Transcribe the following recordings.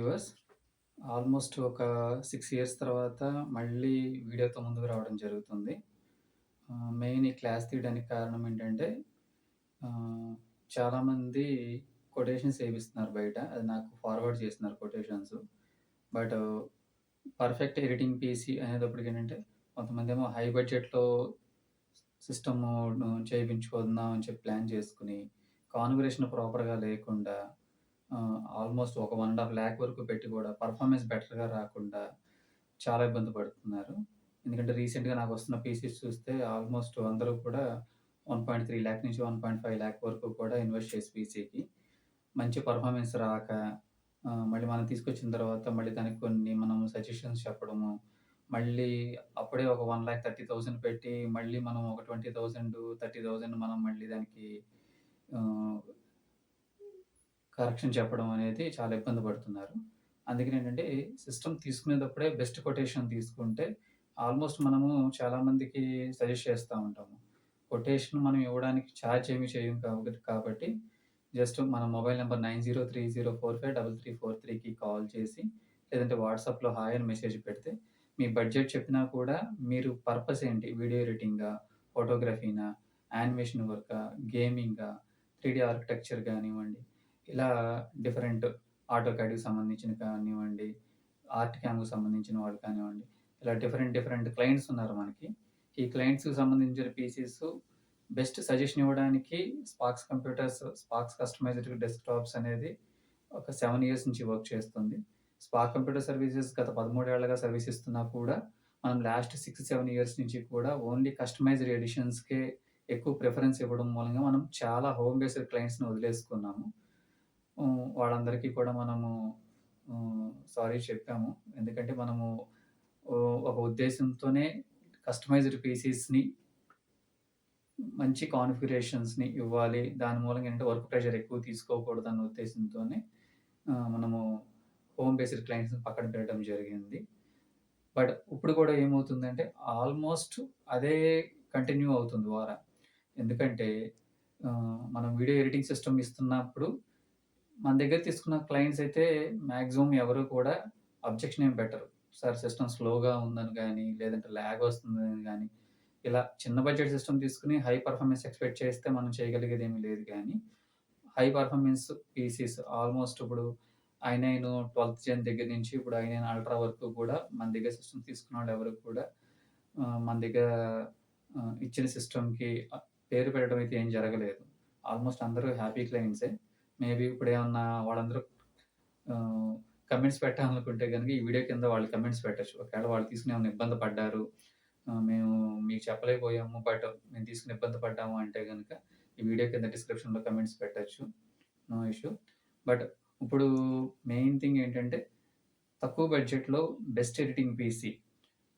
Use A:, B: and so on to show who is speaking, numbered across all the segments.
A: Viewers. Almost ఒక 6 years తర్వాత మళ్ళీ వీడియోతో ముందుకు రావడం జరుగుతుంది. మెయిన్ ఈ క్లాస్ తీయడానికి కారణం ఏంటంటే, ఆహ్, చాలామంది కొటేషన్స్ ఏపిస్తున్నారు బయట. అది నాకు ఫార్వర్డ్ చేస్తున్నారు quotations. But perfect editing PC అనేటప్పటికేంటంటే, కొంతమందేమో హై బడ్జెట్‌లో సిస్టమ్‌ను చేయించుకుందాం అని చెప్పి ప్లాన్ చేసుకొని, కాన్ఫిగరేషన్ ప్రాపర్‌గా లేకుండా ఆల్మోస్ట్ ఒక 1,50,000 వరకు పెట్టి కూడా పర్ఫార్మెన్స్ బెటర్‌గా రాకుండా చాలా ఇబ్బంది పడుతున్నారు. ఎందుకంటే రీసెంట్‌గా నాకొస్తున్న పీసీస్ చూస్తే ఆల్మోస్ట్ అందరూ కూడా 1,30,000 నుంచి 1,50,000 వరకు కూడా ఇన్వెస్ట్ చేసి పీసీకి మంచి పర్ఫార్మెన్స్ రాక మళ్ళీ మనం తీసుకొచ్చిన తర్వాత మళ్ళీ దానికి కొన్ని మనం సజెషన్స్ చెప్పడము, మళ్ళీ అప్పుడే ఒక 1,30,000 పెట్టి మళ్ళీ మనం ఒక 20,000, 30,000 మనం మళ్ళీ దానికి ఆహ్, కరెక్షన్ చెప్పడం అనేది చాలా ఇబ్బంది పడుతున్నారు. అందుకనేంటంటే సిస్టమ్ తీసుకునేటప్పుడే బెస్ట్ కొటేషన్ తీసుకుంటే ఆల్మోస్ట్ మనము చాలామందికి సజెస్ట్ చేస్తా ఉంటాము. కొటేషన్ మనం ఇవ్వడానికి చార్జ్ ఏమి చేయం కాబట్టి జస్ట్ మన మొబైల్ నంబర్ 9030453343కి కాల్ చేసి లేదంటే వాట్సాప్‌లో హాయ్ అని మెసేజ్ పెడితే మీ బడ్జెట్ చెప్పినా కూడా మీరు పర్పస్ ఏంటి? వీడియో ఎడిటింగా? ఫోటోగ్రఫీనా? యానిమేషన్ వర్కా? గేమింగా? 3డీ ఆర్కిటెక్చర్ గానివ్వండి, ఇలా డిఫరెంట్ ఆటోకాడ్‌కి సంబంధించినవి కానివ్వండి, ఆర్ట్ క్యామ్‌కి సంబంధించిన వాళ్ళు కానివ్వండి, ఇలా డిఫరెంట్ డిఫరెంట్ క్లయింట్స్ ఉన్నారు మనకి. ఈ క్లయింట్స్‌కి సంబంధించిన పీసీస్ బెస్ట్ సజెషన్ ఇవ్వడానికి Sparks computers, Sparks customized desktops అనేది ఒక 7 ఇయర్స్ నుంచి వర్క్ చేస్తుంది. స్పార్క్ కంప్యూటర్ సర్వీసెస్ గత 13 ఏళ్లుగా సర్వీస్ ఇస్తున్నా కూడా, మనం లాస్ట్ 6, 7 ఇయర్స్ నుంచి కూడా ఓన్లీ కస్టమైజ్డ్ ఎడిషన్స్‌కే ఎక్కువ ప్రిఫరెన్స్ ఇవ్వడం మూలంగా మనం చాలా హోమ్ బేస్డ్ క్లయింట్స్‌ని వదిలేసుకున్నాము. వాళ్ళందరికీ కూడా మనము సారీ చెప్పాము. ఎందుకంటే మనము ఒక ఉద్దేశంతోనే కస్టమైజ్డ్ పీసీస్‌ని మంచి కాన్ఫిగరేషన్స్‌ని ఇవ్వాలి. దాని మూలంగా ఏంటంటే వర్క్ ప్రెషర్ ఎక్కువ తీసుకోకూడదన్న ఉద్దేశంతోనే మనము హోమ్ బేస్డ్ క్లయింట్స్‌ని పక్కన పెట్టడం జరిగింది. బట్ ఇప్పుడు కూడా ఏమవుతుందంటే ఆల్మోస్ట్ అదే కంటిన్యూ అవుతుంది వార. ఎందుకంటే మనం వీడియో ఎడిటింగ్ సిస్టమ్ ఇస్తున్నప్పుడు మన దగ్గర తీసుకున్న క్లయింట్స్ అయితే మాక్సిమం ఎవరు కూడా అబ్జెక్షన్ ఏమి పెట్టరు. సార్ సిస్టమ్ స్లోగా ఉందని గానీ, లేదంటే లాగ్ వస్తుందని గానీ, ఇలా చిన్న బడ్జెట్ సిస్టమ్ తీసుకొని హై పర్ఫార్మెన్స్ ఎక్స్‌పెక్ట్ చేస్తే మనం చేయగలిగేదేమీ లేదు గానీ, హై పర్ఫార్మెన్స్ పీసీస్ ఆల్మోస్ట్ ఇప్పుడు i9 12థ్ జెన్ దగ్గర నుంచి ఇప్పుడు i9 అల్ట్రా వరకు కూడా మన దగ్గర సిస్టమ్ తీసుకున్నోళ్ళు ఎవరు కూడా మన దగ్గర ఇచ్చిన సిస్టమ్‌కి పేరు పెట్టడం అయితే ఏం జరగలేదు. ఆల్మోస్ట్ అందరూ హ్యాపీ క్లయింట్సే. మేబీ ఇప్పుడేమన్నా వాళ్ళందరూ ఆహ్, కమెంట్స్ పెట్టాలనుకుంటే గనుక ఈ వీడియో కింద వాళ్ళు కమెంట్స్ పెట్టొచ్చు. ఒకవేళ వాళ్ళు తీసుకొని ఏమైనా ఇబ్బంది పడ్డారు, మేము మీకు చెప్పలేకపోయాము, బట్ మేము తీసుకొని ఇబ్బంది పడ్డాము అంటే గనుక ఈ వీడియో కింద డిస్క్రిప్షన్‌లో కమెంట్స్ పెట్టొచ్చు. No issue. బట్ ఇప్పుడు మెయిన్ థింగ్ ఏంటంటే తక్కువ బడ్జెట్‌లో బెస్ట్ ఎడిటింగ్ పీసీ.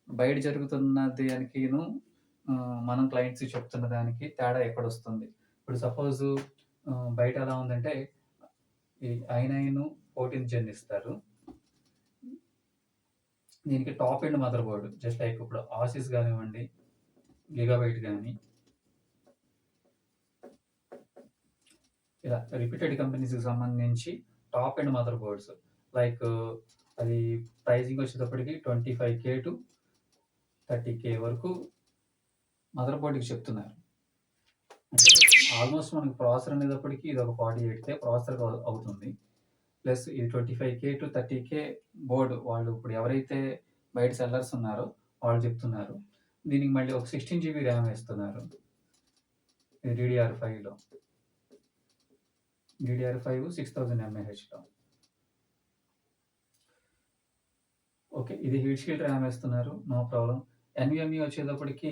A: బయట జరుగుతున్న దానికిను మనం క్లయింట్స్‌కి చెప్తున్న దానికి తేడా ఎక్కడొస్తుంది? ఇప్పుడు సపోజు బయట ఎలా ఉందంటే ఈ i9 14థ్ జెన్ ఇస్తారు. దీనికి top end mother board just like ఇప్పుడు ఆసిస్ గానివ్వండి, గిగాబైట్ గాని ఇలా రిప్యూటెడ్ కంపెనీస్‌కి సంబంధించి top end mother boards like అది ప్రైజింగ్ వచ్చేటప్పటికి 25,000-30,000 వరకు మదర్ బోర్డ్‌కి చెప్తున్నారు. అంటే ఆల్మోస్ట్ మనకి ప్రాసెసర్ అనేటప్పటికి ఇది ఒక 48K ప్రాసెసర్ అవుతుంది. ప్లస్ ఇది 25,000-30,000 బోర్డ్ వాళ్ళు ఇప్పుడు ఎవరైతే బయట సెల్లర్స్ ఉన్నారో వాళ్ళు చెప్తున్నారు. దీనికి మళ్ళీ ఒక 16 జీబీ ర్యామ్ ఇస్తున్నారు. ఇది DDR5లో. DDR5 6000 mAhలో. ఓకే. ఇది హీట్ షీల్డ్ ర్యామ్ ఇస్తున్నారు. No problem. NVMe వచ్చేటప్పటికి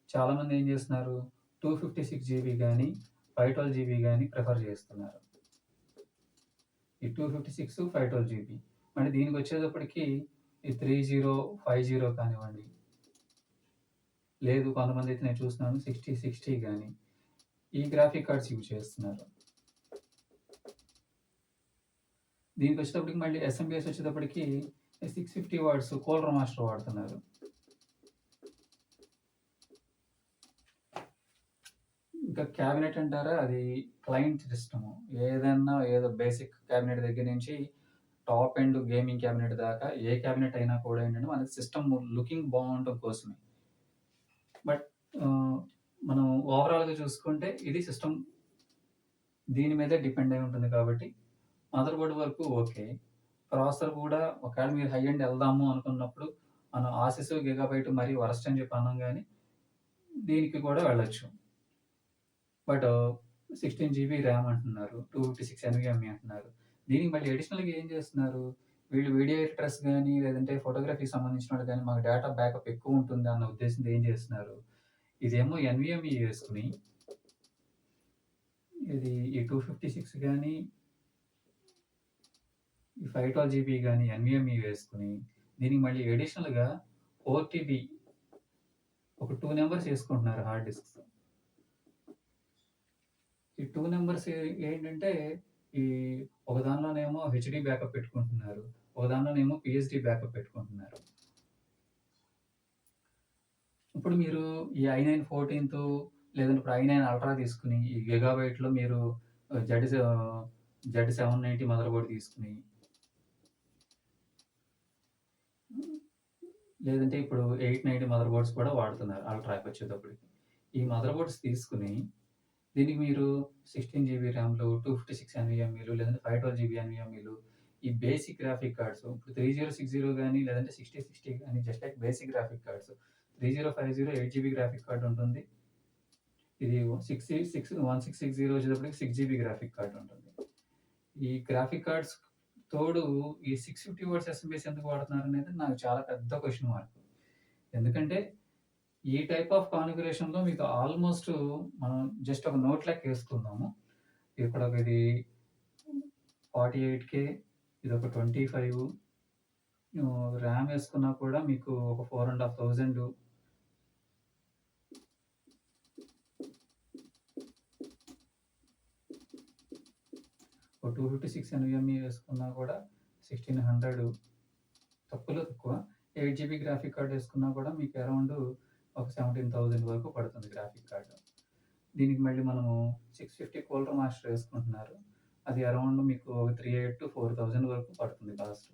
A: చాలామంది ఏం చేస్తున్నారు 256 జీబీ గాని, 512 జీబీ గాని ప్రిఫర్ చేస్తున్నారు. ఈ 256, 512 జీబీ. మళ్ళీ దీనికొచ్చేటప్పటికి ఈ 30, 50 కానివ్వండి. లేదు కొంతమందైతే నేను చూస్తున్నాను 60 గాని ఈ గ్రాఫిక్ కార్డ్స్ యూజ్ చేస్తున్నారు. దీనికొచ్చేటప్పటికి మళ్ళీ ఎస్ఎంబీఎస్ వచ్చేటప్పటికి 650 వాట్స్ కూలర్ మాస్టర్ వాడుతున్నారు. ఇంకా క్యాబినెట్ అంటారా అది క్లయింట్ సిస్టము. ఏదన్నా ఏదో బేసిక్ క్యాబినెట్ దగ్గర నుంచి టాప్ ఎండ్ గేమింగ్ క్యాబినెట్ దాకా ఏ క్యాబినెట్ అయినా కూడా ఏంటంటే మనకి సిస్టమ్ లుకింగ్ బాగుండటం కోసమే. బట్ మనం ఓవరాల్‌గా చూసుకుంటే ఇది సిస్టమ్ దీని మీదే డిపెండ్ అయి ఉంటుంది కాబట్టి మదర్ బోర్డ్ వరకు ఓకే. ప్రాసెసర్ కూడా ఒకవేళ మీరు హై ఎండ్ ఎళ్దాము అనుకున్నప్పుడు మనం ఆసీస్ గిగాబైట్ మరీ వరస్ట్ అని చెప్పి అనం గానీ దీనికి కూడా వెళ్ళొచ్చు. బట్ 16 జీబీ ర్యామ్ అంటున్నారు. 256 ఎన్‌విఎంఈ అంటున్నారు. దీనికి మళ్ళీ అడిషనల్‌గా ఏం చేస్తున్నారు? వీళ్ళు వీడియో ఎడిటర్స్ గాని, లేదంటే ఫోటోగ్రఫీకి సంబంధించిన వాళ్ళు గాని, మాకు డేటా బ్యాకప్ ఎక్కువ ఉంటుంది అన్న ఉద్దేశంతో ఏం చేస్తున్నారు? ఇదేమో ఎన్‌విఎంఈ వేసుకొని, ఇది ఈ 256 గాని, ఈ 512 జీబీ గాని ఎన్‌విఎంఈ వేసుకొని, దీనికి మళ్ళీ అడిషనల్‌గా 4 టీబీ ఒక 2 నంబర్స్ ఏసుకుంటున్నారు హార్డ్ డిస్క్స్. ఈ 2 నంబర్స్ ఏంటంటే, ఈ ఒక దానిలోనేమో హెచ్‌డీ బ్యాకప్ పెట్టుకుంటున్నారు. ఒక దానిలోనేమో పీఎస్‌డీ బ్యాకప్ పెట్టుకుంటున్నారు. ఇప్పుడు మీరు ఈ i9 14 లేదంటే ఇప్పుడు i9 అల్ట్రా తీసుకొని, ఈ గిగాబైట్‌లో మీరు జెడ్ 790 మదర్ బోర్డ్ తీసుకొని, లేదంటే ఇప్పుడు 890 మదర్ బోర్డ్స్ కూడా వాడుతున్నారు అల్ట్రాకొచ్చేటప్పటికి. ఈ మదర్ బోర్డ్స్ తీసుకొని, దీనికి మీరు 16 జీబీ ర్యామ్‌లు, 256 ఎన్‌విఎంఈలు లేదంటే 512 జీబీ ఎన్‌విఎంఈలు, ఈ బేసిక్ గ్రాఫిక్ కార్డ్స్ ఇప్పుడు 3060 గాని, లేదంటే 6060 గాని just like basic graphic cards. 3050 8 GB graphic card ఉంటుంది. ఇది 1660 వచ్చేటప్పటికి 6 జీబీ గ్రాఫిక్ కార్డ్ ఉంటుంది. ఈ గ్రాఫిక్ కార్డ్స్ తోడు ఈ 650 వాట్స్ ఎస్ఎంబీస్ ఎందుకు వాడుతున్నారనేది నాకు చాలా పెద్ద క్వెషన్ మార్క్. ఎందుకంటే ఈ టైప్ ఆఫ్ కాన్ఫిగరేషన్‌లో మీకు ఆల్మోస్ట్ మనం జస్ట్ ఒక నోట్ లెక్క ఏసుకుందాము. ఇక్కడ ఇది 48K ఇదొక 25 ర్యామ్ ఏసుకున్నా కూడా మీకు ఒక 4500 ఒక 256 ఎన్‌విఎంఈ వేసుకున్నా కూడా 1600 తక్కువలో తక్కువ. 8 జీబీ గ్రాఫిక్ కార్డ్ వేసుకున్నా కూడా మీకు అరౌండ్ ఒక 17,000 వరకు పడుతుంది గ్రాఫిక్ కార్డ్. దీనికి మళ్ళీ మనము 650 కూలర్ మాస్టర్ వేసుకుంటున్నారు. అది అరౌండ్ మీకు ఒక 3800-4000 వరకు పడుతుంది కాస్ట్.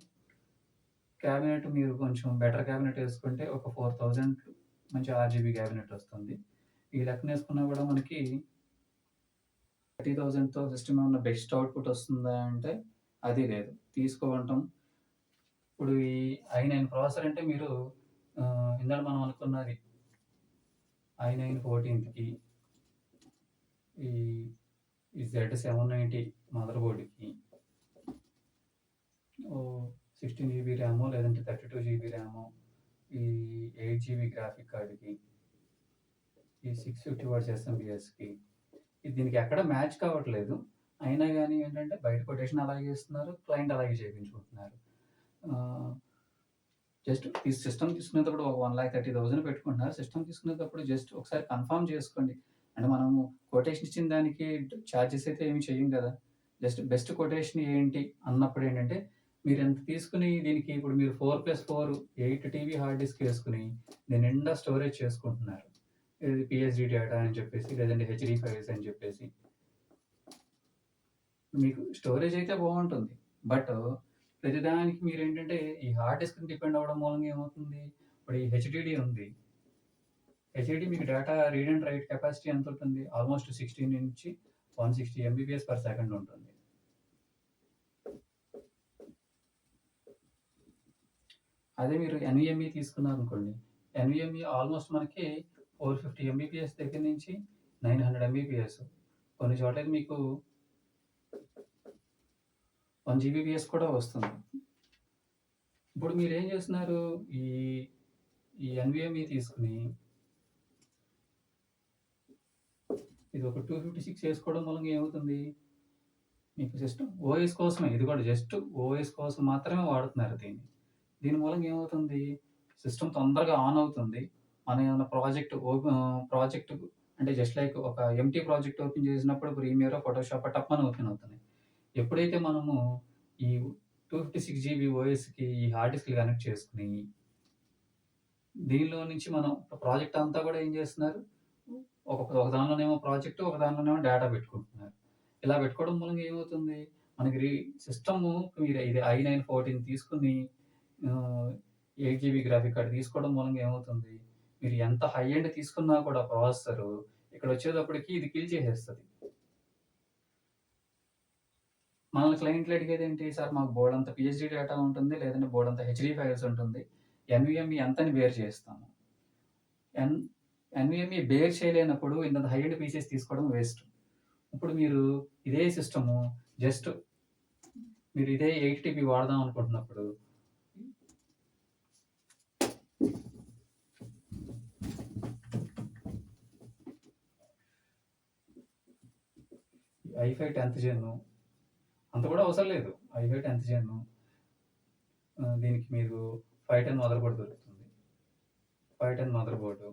A: క్యాబినెట్ మీరు కొంచెం బెటర్ క్యాబినెట్ వేసుకుంటే ఒక 4000 మంచి ఆర్‌జీబీ క్యాబినెట్ వస్తుంది. ఈ లెక్కన వేసుకున్నా కూడా మనకి 30,000తో సిస్టమ్ ఏమన్నా బెస్ట్ అవుట్‌పుట్ వస్తుందా అంటే అది లేదు. తీసుకోవటం ఇప్పుడు ఈ i9 ప్రాసెసర్ అంటే మీరు ఇందాక మనం అనుకున్నది i9 14కి ఈ జెడ్ 790 మదర్ బోర్డ్‌కి 16 జీబీ ర్యామో లేదంటే 32 జీబీ ర్యామో, ఈ 8 జీబీ గ్రాఫిక్ కార్డ్‌కి, ఈ 650 వాట్స్ ఎస్ఎంబీఎస్‌కి దీనికి ఎక్కడ మ్యాచ్ కావట్లేదు. అయినా గానీ ఏంటంటే బయట కొటేషన్ అలాగే ఇస్తున్నారు. క్లయింట్ అలాగే చేపించుకుంటున్నారు. జస్ట్ ఈ సిస్టమ్ తీసుకునేటప్పుడు ఒక 1,30,000 పెట్టుకుంటున్నారు. సిస్టమ్ తీసుకునేటప్పుడు జస్ట్ ఒకసారి కన్ఫర్మ్ చేసుకోండి. అంటే మనము కొటేషన్ ఇచ్చిన దానికి చార్జెస్ అయితే ఏమి చెయ్యం కదా! జస్ట్ బెస్ట్ కొటేషన్ ఏంటి అన్నప్పుడు ఏంటంటే మీరు ఎంత తీసుకొని దీనికి ఇప్పుడు మీరు 4+4 8 టీబీ హార్డ్ డిస్క్ వేసుకొని దీని నిండా స్టోరేజ్ చేసుకుంటున్నారు. ఇది పీఎస్‌డీ డేటా అని చెప్పేసి లేదంటే హెచ్‌డీ ఫైల్స్ అని చెప్పేసి. మీకు స్టోరేజ్ అయితే బావుంటుంది. బట్ ప్రతిదానికి మీరేంటంటే ఈ హార్డ్ డిస్క్‌ని డిపెండ్ అవ్వడం మూలంగా ఏమవుతుంది? ఇప్పుడు ఈ హెచ్‌డీడీ ఉంది. హెచ్‌డీడీ మీకు data read and right capacity ఎంత ఉంటుంది? ఆల్మోస్ట్ 16 నుంచి 160 ఎంబీపీఎస్ పర్ సెకండ్ ఉంటుంది. అదే మీరు ఎన్‌విఎంఈ తీసుకున్నారనుకోండి. ఎన్‌విఎంఈ ఆల్మోస్ట్ మనకి 450 ఎంబీపీఎస్ దగ్గర నుంచి 900 ఎంబీపీఎస్. కొన్ని చోట్లయితే మీకు 1 జీబీపీఎస్ కూడా వస్తుంది. ఇప్పుడు మీరేం చేస్తున్నారు? ఈ ఈ ఎన్‌విఎంఈ తీసుకొని ఇది ఒక 256 ఏసుకోవడం మూలంగా ఏమవుతుంది? మీకు సిస్టమ్ ఓఎస్ కోసమే ఇది కూడా జస్ట్ ఓఎస్ కోసం మాత్రమే వాడుతున్నారు దీన్ని. దీని మూలంగా ఏమవుతుంది? సిస్టమ్ తొందరగా ఆన్ అవుతుంది. మనం ఏదైనా ప్రాజెక్ట్ అంటే జస్ట్ లైక్ ఒక ఎంప్టీ ప్రాజెక్ట్ ఓపెన్ చేసినప్పుడు ప్రీమియరో, ఫోటోషాపో టప్పని ఓపెన్ అవుతున్నాయి. ఎప్పుడైతే మనము ఈ 256 జీబీ ఓఎస్‌కి ఈ హార్డ్ డిస్క్‌లు కనెక్ట్ చేసుకొని దీనిలో నుంచి మనం ప్రాజెక్ట్ అంతా కూడా ఏం చేస్తున్నారు? ఒక ఒక దానిలోనేమో ప్రాజెక్ట్, ఒక దానిలోనేమో డేటా పెట్టుకుంటున్నారు. ఇలా పెట్టుకోవడం మూలంగా ఏమవుతుంది? మనకి సిస్టము మీరు ఇది i9 14 తీసుకొని 8 జీబీ గ్రాఫిక్ కార్డ్ తీసుకోవడం మూలంగా ఏమవుతుంది? మీరు ఎంత హై ఎండ్ తీసుకున్నా కూడా ప్రాసెసరు ఇక్కడొచ్చేటప్పటికి ఇది కిల్ చేసేస్తది. మనల్ని క్లయింట్లు అడిగేదేంటి? సార్ మాకు బోలెడంత పీహెచ్‌డీ డేటా ఉంటుంది. లేదంటే బోలెడంత హెచ్‌డీ ఫైల్స్ ఉంటుంది. ఎన్‌విఎంఈ ఎంతని బేర్ చేస్తాము. ఎన్ ఎన్‌విఎంఈ బేర్ చేయలేనప్పుడు ఇంతంత హై ఎండ్ పీసీస్ తీసుకోవడం వేస్ట్. ఇప్పుడు మీరు ఇదే సిస్టము జస్ట్ మీరు ఇదే 8 టీబీ వాడదాం అనుకుంటున్నప్పుడు i5 10th జెన్ అంత కూడా అవసరం లేదు. i5 10th జెన్ దీనికి మీకు 510 మదర్ బోర్డ్ దొరుకుతుంది. 510 మదర్ బోర్డు,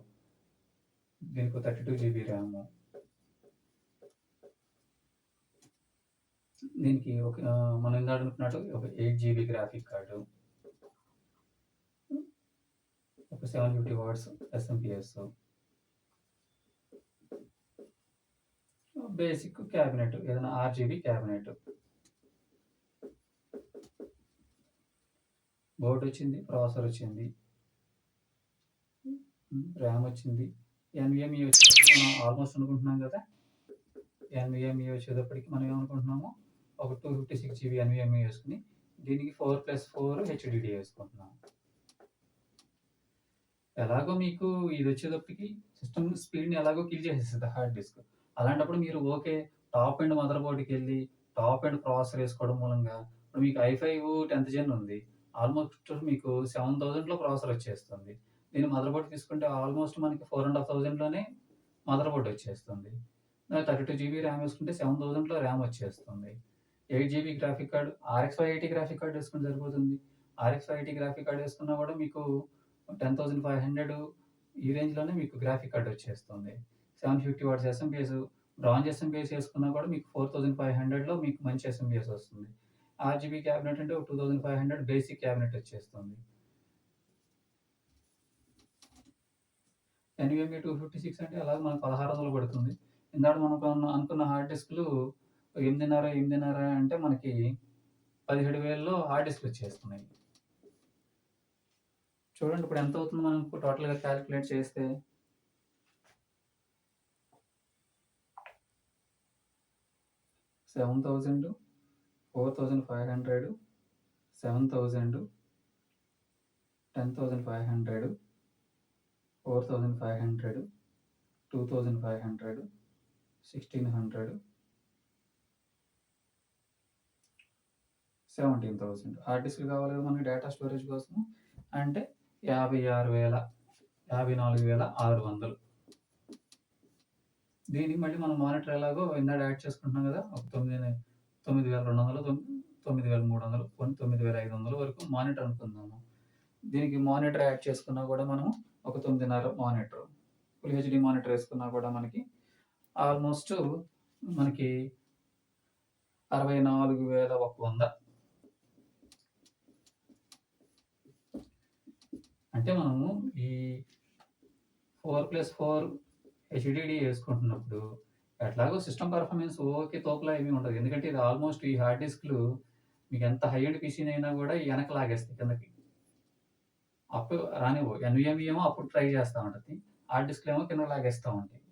A: దీనికి 32 జీబీ ర్యామ్, దీనికి మనం ఇందాక అనుకున్నట్టు ఒక 8 జీబీ గ్రాఫిక్ కార్డు, ఒక 750 వాట్స్ ఎస్ఎంపిఎస్, బేసిక్ క్యాబినెట్, ఏదైనా ఆర్జీబీ క్యాబినెట్, బోర్డు వచ్చింది, ప్రాసెసర్ వచ్చింది, ర్యామ్ వచ్చింది. ఎన్విఎంఈ వచ్చేటప్పటికి మనం ఆల్మోస్ట్ అనుకుంటున్నాం కదా, ఎన్విఎంఈ వచ్చేటప్పటికి మనం ఏమనుకుంటున్నాము, ఒక 256 జీబీ ఎన్విఎంఈ వేసుకుని దీనికి 4+4 హెచ్డిడి వేసుకుంటున్నాము. ఎలాగో మీకు ఇది వచ్చేటప్పటికి సిస్టమ్ స్పీడ్ని ఎలాగో కిల్ చేసేస్తుంది హార్డ్ డిస్క్. అలాంటప్పుడు మీరు ఓకే టాప్ ఎండ్ మదర్ బోర్డ్కి వెళ్ళి టాప్ ఎండ్ ప్రాసెసర్ వేసుకోవడం మూలంగా ఇప్పుడు మీకు i5 10th జెన్ ఉంది, ఆల్మోస్ట్ మీకు 7000లో ప్రాసెసర్ వచ్చేస్తుంది. దీని మదర్ బోర్డ్ తీసుకుంటే ఆల్మోస్ట్ మనకి 4500లోనే మదర్ బోర్డ్ వచ్చేస్తుంది. 32 జీబీ ర్యామ్ వేసుకుంటే 7000లో ర్యామ్ వచ్చేస్తుంది. 8 GB graphic card, RX 580 graphic card వేసుకుంటే సరిపోతుంది. RX 580 గ్రాఫిక్ కార్డ్ వేసుకున్నా కూడా మీకు 10,500 ఈ రేంజ్లోనే మీకు గ్రాఫిక్ కార్డ్ వచ్చేస్తుంది. 750 వాట్స్ ఎస్ఎంపిఎస్, బ్రాంజ్ ఎస్ఎంపిఎస్ వేసుకున్నా కూడా మీకు 4500లో మీకు మంచి ఎస్ఎంపిఎస్ వస్తుంది. ఆర్జీబీ క్యాబినెట్ అంటే 2500 బేసిక్ క్యాబినెట్ వచ్చేస్తుంది. ఎన్విఎంఈ 256 అంటే అలాగే మనకు 1600 పడుతుంది. ఇందాక మనం అనుకున్న హార్డ్ డిస్క్లు 8.5 అంటే మనకి 17,000లో హార్డ్ డిస్క్లు వచ్చేస్తున్నాయి. చూడండి ఇప్పుడు ఎంత అవుతుంది మనకు టోటల్గా క్యాలిక్యులేట్ చేస్తే. 7,000, 4,500, 7,000, 10,500, 4,500, 2,500, 1,600, 17,000 హార్డ్ డిస్క్ కావాలి కదా మనకి డేటా స్టోరేజ్ కోసం. అంటే 54,600. దీనికి మళ్ళీ మనం మానిటర్ ఎలాగో ఇందాక యాడ్ చేసుకుంటున్నాం కదా, ఒక 9,200, 9,300, 9,500 వరకు మానిటర్ అనుకుందాము. దీనికి మానిటర్ యాడ్ చేసుకున్నా కూడా మనము ఒక 9.5 మానిటర్, ఫుల్ హెచ్డి మానిటర్ వేసుకున్నా కూడా మనకి ఆల్మోస్ట్ మనకి 64,100. అంటే మనము ఈ 4+4 హెచ్డిడి వేసుకుంటున్నప్పుడు ఎట్లాగో సిస్టమ్ పర్ఫార్మెన్స్ ఓకే తోపులా ఏమీ ఉండదు. ఎందుకంటే ఇది ఆల్మోస్ట్ ఈ హార్డ్ డిస్క్లు మీకు ఎంత హై ఎండ్ పీసీనైనా కూడా వెనక లాగేస్తాయి కిందకి, అప్పుడు రానివ్వు. ఎన్విఎంఈ ఏమో అప్పుడు ట్రై చేస్తూ ఉంటుంది, హార్డ్ డిస్క్లు ఏమో కింద లాగేస్తూ ఉంటాయి.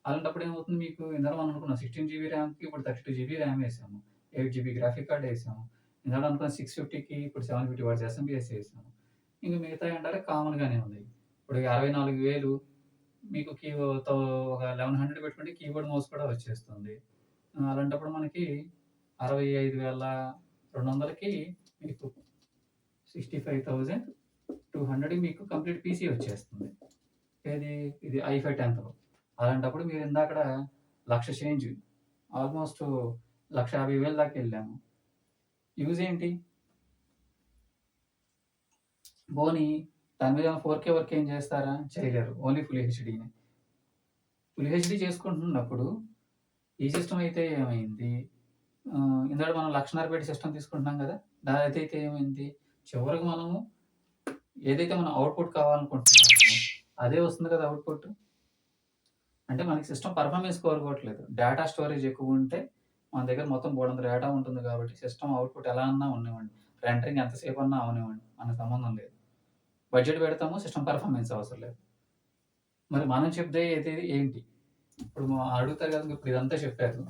A: అలాంటప్పుడు ఏమవుతుంది, మీకు ఇందాక మనం అనుకున్నాం 16 జీబీ ర్యామ్కి ఇప్పుడు 32 జీబీ ర్యామ్ వేసాము, 8 జీబీ గ్రాఫిక్ కార్డ్ వేసాము. ఇందాక అనుకున్న 650కి ఇప్పుడు 750 వాట్స్ ఎస్ఎంపిఎస్ వేసాము. ఇంక మిగతా ఏంటంటే కామన్గానే ఉంది. ఇప్పుడు 64,000 మీకు కీబోర్డ్తో ఒక 1100 పెట్టుకుంటే కీబోర్డ్ మౌస్ కూడా వచ్చేస్తుంది. అలాంటప్పుడు మనకి 65,200కి మీకు 65,200 మీకు కంప్లీట్ పీసీ వచ్చేస్తుంది. ఇది i5 10th. అలాంటప్పుడు మీరు ఇందాకడ 1,00,000 చేంజ్, ఆల్మోస్ట్ 1,50,000 దాకా వెళ్ళాము. యూజ్ ఏంటి? పోనీ దాని మీద 4K వర్క్ ఏం చేస్తారా? చేయలేరు. ఓన్లీ ఫుల్ హెచ్డీనే. ఫుల్ హెచ్డీ చేసుకుంటున్నప్పుడు ఈ సిస్టమ్ అయితే ఏమైంది, ఇందాక మనం 1,50,000 పెట్టి సిస్టమ్ తీసుకుంటున్నాం కదా, దాని అయితే ఏమైంది, చివరికి మనము ఏదైతే మనం అవుట్పుట్ కావాలనుకుంటున్నామో అదే వస్తుంది కదా అవుట్పుట్. అంటే మనకి సిస్టమ్ పర్ఫార్మెన్స్ కోరుకోవట్లేదు. డేటా స్టోరేజ్ ఎక్కువ ఉంటే మన దగ్గర మొత్తం బోలెడంత డేటా ఉంటుంది కాబట్టి సిస్టమ్ అవుట్‌పుట్ ఎలా అన్నా అవనివ్వండి. రెండరింగ్ ఎంతసేపన్నా అవనివ్వండి. మనకు సంబంధం లేదు. బడ్జెట్ పెడతాము. సిస్టమ్ పెర్ఫార్మెన్స్ అవసరం లేదు. మరి మనం చెప్పేది ఏంటి? ఇప్పుడు అడుగుతారు కదా! ఇప్పుడు ఇదంతా చెప్పారు.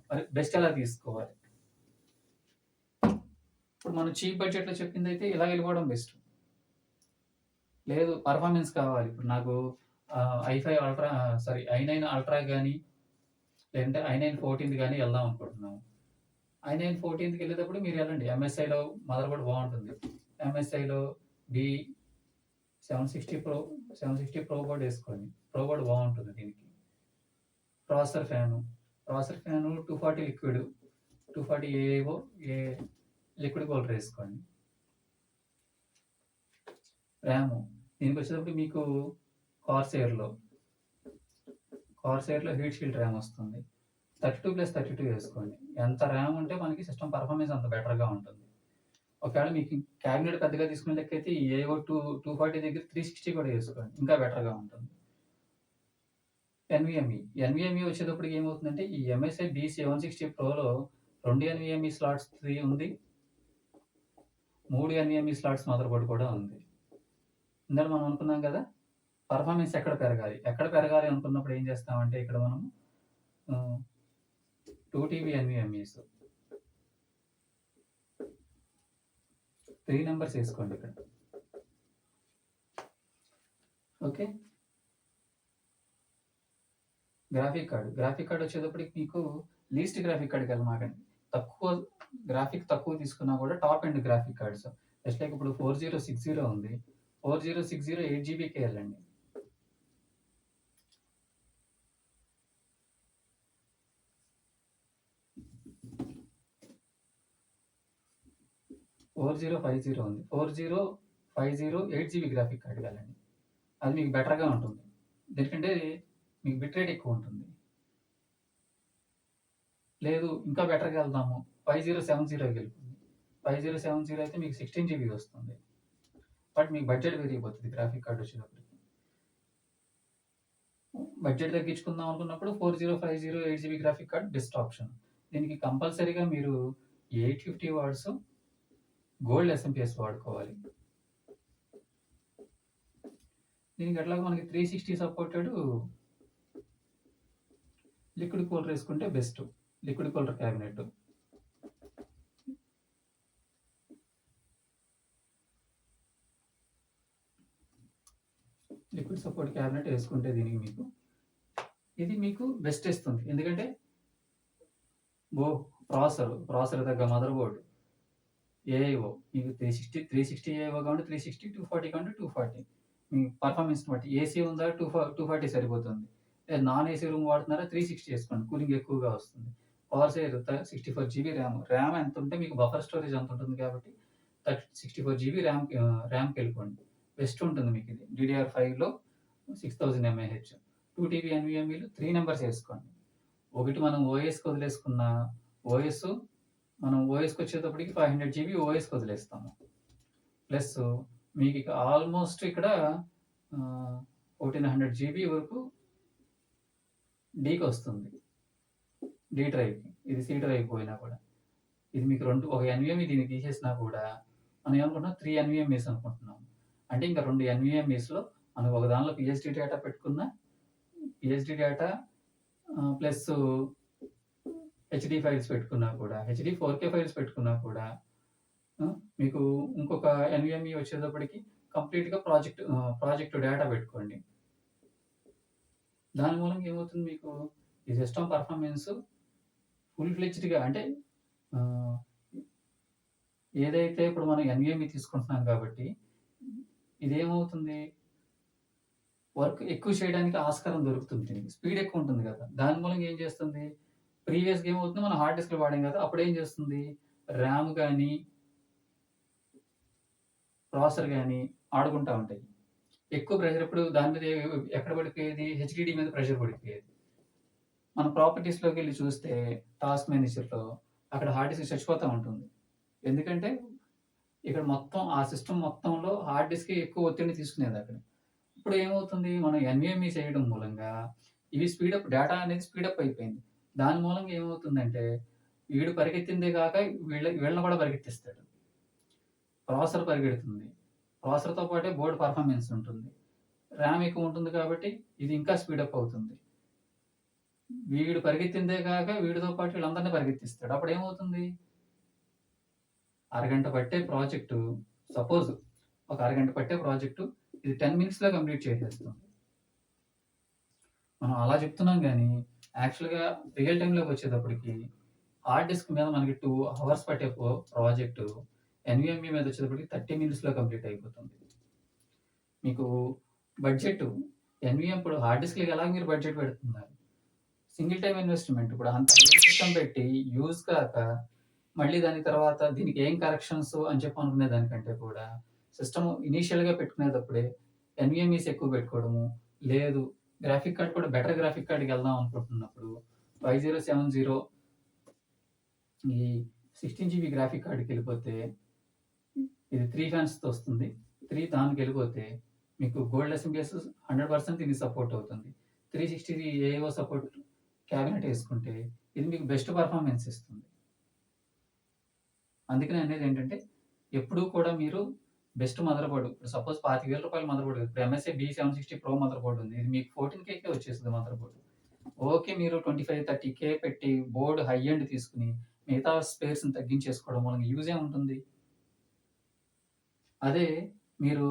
A: మరి బెస్ట్ ఎలా తీసుకోవాలి? ఇప్పుడు మనం చీప్ బడ్జెట్‌లో చెప్పిందైతే ఇలా వెళ్ళిపోవడం బెస్ట్. లేదు పెర్ఫార్మెన్స్ కావాలి. ఇప్పుడు నాకు ఐ5 అల్ట్రా ఐ9 అల్ట్రా గాని, లేదంటే ఐ9 14 గాని వెళ్దాం అనుకుంటున్నాము. ఐ9 14కెళ్ళేటప్పుడు మీరు వెళ్ళండి. ఎంఎస్ఐలో మదర్ బోర్డ్ బావుంటుంది. ఎంఎస్ఐలో బి 760 ప్రో బోర్డ్ ఏసుకోండి. ప్రో బోర్డ్ బావుంటుంది దీనికి. Processor fan. Processor fan 240 liquid. 240 ఏవో ఏ లిక్విడ్ కూలర్ ఏసుకోండి. ర్యాము. దీనికొచ్చేటప్పుడు మీకు కార్సెయిర్‌లో హీట్ షీల్డ్ ర్యామ్ వస్తుంది. 32+32 వేసుకోండి. ఎంత ర్యామ్ ఉంటే మనకి సిస్టమ్ పెర్ఫార్మెన్స్ అంత బెటర్‌గా ఉంటుంది. ఒకవేళ మీకు క్యాబినెట్ పెద్దగా తీసుకునే లెక్కైతే ఈ ఏవో 240 దగ్గర 360 కూడా వేసుకోండి. ఇంకా బెటర్‌గా ఉంటుంది. ఎన్విఎంఈ వచ్చేటప్పటికి ఏమవుతుందంటే ఈ ఎంఎస్ఐ B760 ప్రోలో 2 ఎన్విఎంఈ స్లాట్స్ 3 ఉంది. 3 ఎన్విఎంఈ స్లాట్స్ మదర్ బోర్డ్ కూడా ఉంది. ఇందాక మనం అనుకున్నాం కదా! పెర్ఫార్మెన్స్ ఎక్కడ పెరగాలి అనుకున్నప్పుడు ఏం చేస్తామంటే ఇక్కడ మనం 2 టీబీ ఎన్విఎంఈస్ 3 నంబర్స్ ఏసుకోండి ఇక్కడ. ఓకే. గ్రాఫిక్ కార్డ్ వచ్చేటప్పటికి మీకు లీస్ట్ గ్రాఫిక్ కార్డ్‌కెళ్ళమాకండి. తక్కువ తీసుకున్నా కూడా top end graphic cards. Just like ఇప్పుడు 4060 ఉంది. 4060 8 జీబీకే వెళ్ళండి. ఉంది. 4050 8 జీబీ గ్రాఫిక్ కార్డ్ వెళ్ళండి. అది మీకు బెటర్‌గా ఉంటుంది. ఎందుకంటే మీకు బిట్ రేట్ ఎక్కువ ఉంటుంది. లేదు ఇంకా బెటర్‌గా వెళ్దాము 5070కి వెళ్ళిపోండి. 5070 అయితే మీకు 16 జీబీ వస్తుంది. బట్ మీకు బడ్జెట్ పెరిగిపోతుంది గ్రాఫిక్ కార్డ్ వచ్చేటప్పటికి. బడ్జెట్ తగ్గించుకుందాం అనుకున్నప్పుడు 4050 8 GB graphic card best option. దీనికి కంపల్సరీగా మీరు 850 వాట్స్ గోల్డ్ ఎస్ఎంపీఎస్ వాడుకోవాలి. దీనికి ఎట్లాగో మనకి 360 సపోర్టెడ్ లిక్విడ్ కూలర్ వేసుకుంటే best. Liquid cooler cabinet. Liquid support cabinet వేసుకుంటే దీనికి మీకు ఇది మీకు బెస్ట్ ఇస్తుంది. ఎందుకంటే ప్రాసెసర్ తగ్గ మదర్ బోర్డ్ ఏఐఓ మీకు 360 ఏఐఓ కావాలంటే 360 240 కావాలంటే 240 మీ పర్ఫార్మెన్స్ బట్టి ఏసీ ఉందా 240 సరిపోతుంది. నాన్ ఏసీ రూమ్ వాడుతున్నారా 360 వేసుకోండి. కూలింగ్ ఎక్కువగా వస్తుంది. పవర్ సేవ్ 64 జీబీ ర్యామ్ ఎంత ఉంటే మీకు బఫర్ స్టోరేజ్ అంత ఉంటుంది కాబట్టి 64 జీబీ ర్యామ్కి వెళ్ళిపోండి. బెస్ట్ ఉంటుంది మీకు ఇది. DDR5లో 6000 mAh 2 టీబీ ఎన్విఎంఈలు 3 నెంబర్స్ వేసుకోండి. ఒకటి మనం ఓఎస్కి వదిలేసుకున్న మనం ఓఎస్కి వచ్చేటప్పటికి 500 జీబీ ఓఎస్కి వదిలేస్తాము. ప్లస్ మీకు ఇక ఆల్మోస్ట్ ఇక్కడ 1400 జీబీ వరకు డీకి వస్తుంది. డీ డ్రైవ్‌కి. ఇది సి డ్రైవ్ పోయినా కూడా. ఇది మీకు ఒక ఎన్విఎంఈ దీన్ని తీసేసినా కూడా మనం ఏమనుకుంటున్నాం 3 ఎన్విఎంఈస్ అనుకుంటున్నాం. అంటే ఇంకా 2 ఎన్విఎంఈస్‌లో మనం ఒక దానిలో పిహెచ్‌డి డేటా పెట్టుకున్న PhD data plus HD files పెట్టుకున్నా కూడా, హెచ్‌డి 4K ఫైల్స్ పెట్టుకున్నా కూడా మీకు ఇంకొక ఎన్విఎంఈ వచ్చేటప్పటికి కంప్లీట్‌గా ప్రాజెక్ట్ డేటా పెట్టుకోండి. దాని మూలంగా ఏమవుతుంది మీకు ఈ సిస్టమ్ పర్ఫార్మెన్స్ ఫుల్ ఫ్లెడ్జ్డ్‌గా అంటే ఏదైతే ఇప్పుడు మనం ఎన్విఎంఈ తీసుకుంటున్నాం కాబట్టి ఇదేమవుతుంది వర్క్ ఎక్కువ చేయడానికి ఆస్కారం దొరుకుతుంది దీనికి. స్పీడ్ ఎక్కువ ఉంటుంది కదా! దాని మూలంగా ఏం చేస్తుంది ప్రీవియస్‌గా ఏమవుతుంది మనం హార్డ్ డిస్క్‌లు వాడాం కదా! అప్పుడు ఏం చేస్తుంది ర్యామ్ గాని ప్రాసెసర్ గాని ఆడుకుంటా ఉంటాయి. ఎక్కువ ప్రెషర్ ఇప్పుడు దాని మీద ఎక్కడ పడిపోయేది హెచ్‌డిడి మీద ప్రెషర్ పడిపోయేది. మనం ప్రాపర్టీస్‌లోకి వెళ్లి చూస్తే టాస్క్ మేనేజర్‌లో అక్కడ హార్డ్ డిస్క్ చచ్చిపోతా ఉంటుంది. ఎందుకంటే ఇక్కడ మొత్తం ఆ సిస్టమ్ మొత్తంలో హార్డ్ డిస్క్ ఎక్కువ ఒత్తిడిని తీసుకునేది అక్కడ. ఇప్పుడు ఏమవుతుంది మనం ఎన్విఎంఈ చేయడం మూలంగా ఇవి డేటా అనేది స్పీడప్ అయిపోయింది. దాని మూలంగా ఏమవుతుందంటే వీడు పరిగెత్తిందే కాక వీళ్ళని కూడా పరిగెత్తిస్తాడు. ప్రాసెసర్ పరిగెడుతుంది. ప్రాసెసర్‌తో పాటే బోర్డ్ పర్ఫార్మెన్స్ ఉంటుంది. ర్యామ్ ఎక్కువ ఉంటుంది కాబట్టి ఇది ఇంకా స్పీడప్ అవుతుంది. వీడు పరిగెత్తిందే కాక వీడితో పాటు వీళ్ళందరిని పరిగెత్తిస్తాడు. అప్పుడేమవుతుంది? అరగంట పట్టే ప్రాజెక్టు సపోజ్ ఒక అరగంట పట్టే ప్రాజెక్టు ఇది 10 మినిట్స్‌లో కంప్లీట్ చేసేస్తుంది. మనం అలా చెప్తున్నాం గానీ, యాక్చువల్‌గా రియల్ టైమ్‌లోకి వచ్చేటప్పటికి హార్డ్ డిస్క్ మీద మనకి 2 అవర్స్ పట్టే ప్రాజెక్టు ఎన్‌విఎంఈ మీద వచ్చేటప్పటికి 30 మినిట్స్‌లో కంప్లీట్ అయిపోతుంది. మీకు బడ్జెట్ ఎన్‌విఎం ఇప్పుడు హార్డ్ డిస్క్‌లకి ఎలాగ మీరు బడ్జెట్ పెడుతున్నారు? సింగిల్ టైమ్ ఇన్వెస్ట్‌మెంట్ ఇప్పుడు అంత సిస్టమ్ పెట్టి యూజ్ కాక మళ్ళీ దాని తర్వాత దీనికి ఏం కరెక్షన్స్ అని చెప్పి అనుకునే దానికంటే కూడా సిస్టమ్ ఇనీషియల్‌గా పెట్టుకునేటప్పుడే ఎన్‌విఎంఈస్ ఎక్కువ పెట్టుకోవడము, లేదు గ్రాఫిక్ కార్డ్ కూడా బెటర్ గ్రాఫిక్ కార్డ్‌కి వెళ్దాం అనుకుంటున్నప్పుడు 5070 ఈ 16 జీబీ గ్రాఫిక్ కార్డ్‌కెళ్ళిపోతే ఇది 3 ఫ్యాన్స్‌తో వస్తుంది. 3 దానికెళ్ళిపోతే మీకు గోల్డ్ ఎస్ఎంబీఎస్ 100% దీనికి సపోర్ట్ అవుతుంది. 360 ఏఏఓ సపోర్ట్ క్యాబినెట్ ఏసుకుంటే ఇది మీకు బెస్ట్ పర్ఫార్మెన్స్ ఇస్తుంది. అందుకనే అనేదేంటంటే, ఎప్పుడూ కూడా మీరు బెస్ట్ మదర్ బోర్డ్ ఇప్పుడు సపోజ్ రూ. 25,000 మదర్ బోర్డ్ ఇప్పుడు ఎంఎస్ఐ బి760 ప్రో మదర్ బోర్డ్ ఉంది. ఇది మీకు 14,000కే వచ్చేస్తది మదర్ బోర్డ్. ఓకే. మీరు 25, 30,000 పెట్టి బోర్డ్ హై ఎండ్ తీసుకొని మిగతా స్పేర్స్‌ని తగ్గించేసుకోవడం వలన యూజ్ ఏముంటుంది? అదే మీరు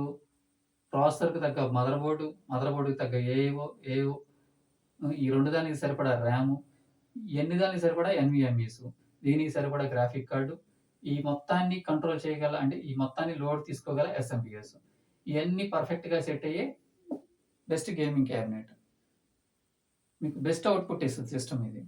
A: ప్రాసెసర్‌కి తగ్గ మదర్ బోర్డ్‌కి తగ్గ ఏఓ ఈ 2 దానికి సరిపడా ర్యాము, ఎన్ని దానికి సరిపడా ఎన్‌విఎంఈస్, దీనికి సరిపడా గ్రాఫిక్ కార్డు, ఈ మొత్తాన్ని కంట్రోల్ చేయగల అంటే ఈ మొత్తాన్ని లోడ్ తీసుకోగల ఎస్ఎంబీఎస్. ఇయన్నీ పర్ఫెక్ట్‌గా సెట్ అయ్యే బెస్ట్ గేమింగ్ క్యాబినెట్. మీకు బెస్ట్ అవుట్‌పుట్ ఇస్తది సిస్టమ్ ఇది.